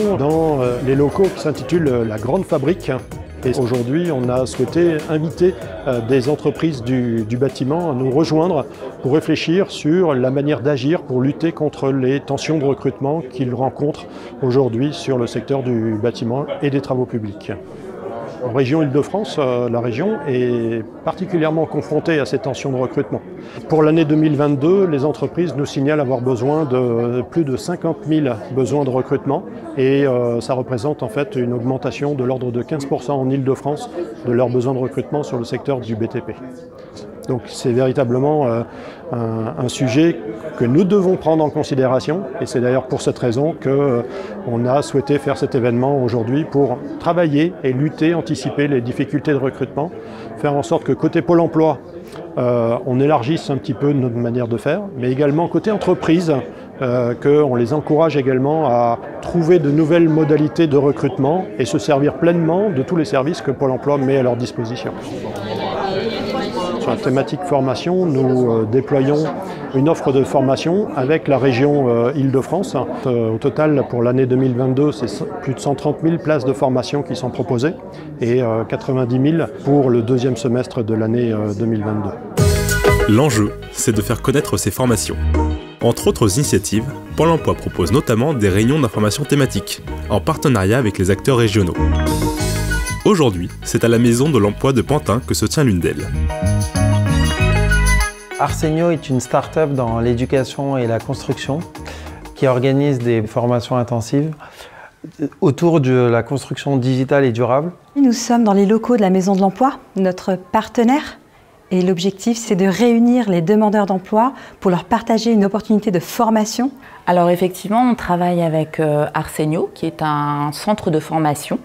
formation dans les locaux qui s'intitulent la Grande Fabrique. Et aujourd'hui, on a souhaité inviter des entreprises du bâtiment à nous rejoindre pour réfléchir sur la manière d'agir pour lutter contre les tensions de recrutement qu'ils rencontrent aujourd'hui sur le secteur du bâtiment et des travaux publics. En région Île-de-France, la région est particulièrement confrontée à ces tensions de recrutement. Pour l'année 2022, les entreprises nous signalent avoir besoin de plus de 50 000 besoins de recrutement et ça représente en fait une augmentation de l'ordre de 15% en Île-de-France de leurs besoins de recrutement sur le secteur du BTP. Donc c'est véritablement un sujet que nous devons prendre en considération et c'est d'ailleurs pour cette raison qu'on a souhaité faire cet événement aujourd'hui pour travailler et lutter, anticiper les difficultés de recrutement, faire en sorte que côté Pôle emploi, on élargisse un petit peu notre manière de faire, mais également côté entreprise, qu'on les encourage également à trouver de nouvelles modalités de recrutement et se servir pleinement de tous les services que Pôle emploi met à leur disposition. Sur la thématique formation, nous déployons une offre de formation avec la région Île-de-France. Au total, pour l'année 2022, c'est plus de 130 000 places de formation qui sont proposées et 90 000 pour le deuxième semestre de l'année 2022. L'enjeu, c'est de faire connaître ces formations. Entre autres initiatives, Pôle emploi propose notamment des réunions d'information thématiques, en partenariat avec les acteurs régionaux. Aujourd'hui, c'est à la Maison de l'Emploi de Pantin que se tient l'une d'elles. Arsenio est une start-up dans l'éducation et la construction qui organise des formations intensives autour de la construction digitale et durable. Nous sommes dans les locaux de la Maison de l'Emploi, notre partenaire. Et l'objectif, c'est de réunir les demandeurs d'emploi pour leur partager une opportunité de formation. Alors effectivement, on travaille avec Arsenio, qui est un centre de formation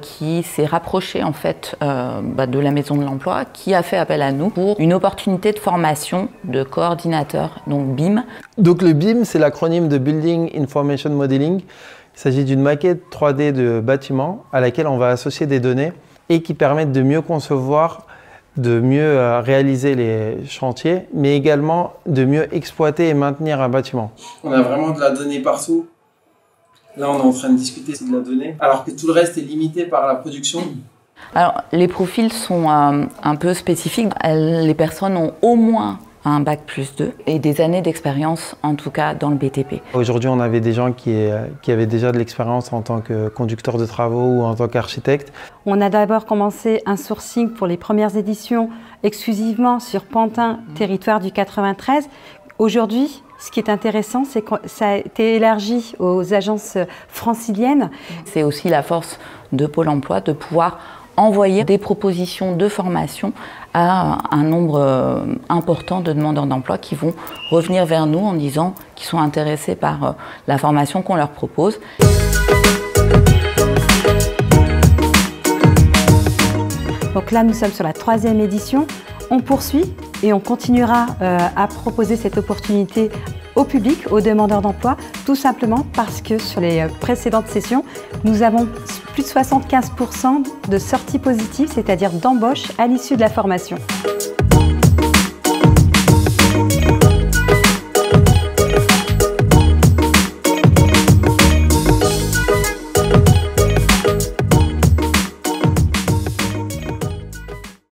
qui s'est rapproché en fait de la Maison de l'Emploi, qui a fait appel à nous pour une opportunité de formation de coordinateur, donc BIM. Donc le BIM, c'est l'acronyme de Building Information Modeling. Il s'agit d'une maquette 3D de bâtiment à laquelle on va associer des données et qui permettent de mieux concevoir, de mieux réaliser les chantiers, mais également de mieux exploiter et maintenir un bâtiment. On a vraiment de la donnée partout. Là, on est en train de discuter de la donnée, alors que tout le reste est limité par la production. Alors, les profils sont un peu spécifiques. Les personnes ont au moins un bac+2 et des années d'expérience, en tout cas dans le BTP. Aujourd'hui, on avait des gens qui avaient déjà de l'expérience en tant que conducteur de travaux ou en tant qu'architecte. On a d'abord commencé un sourcing pour les premières éditions exclusivement sur Pantin, territoire du 93. Aujourd'hui, ce qui est intéressant, c'est que ça a été élargi aux agences franciliennes. C'est aussi la force de Pôle emploi de pouvoir envoyer des propositions de formation à un nombre important de demandeurs d'emploi qui vont revenir vers nous en disant qu'ils sont intéressés par la formation qu'on leur propose. Donc là, nous sommes sur la 3e édition. On poursuit et on continuera à proposer cette opportunité au public, aux demandeurs d'emploi, tout simplement parce que sur les précédentes sessions, nous avons plus de 75% de sorties positives, c'est-à-dire d'embauche à l'issue de la formation.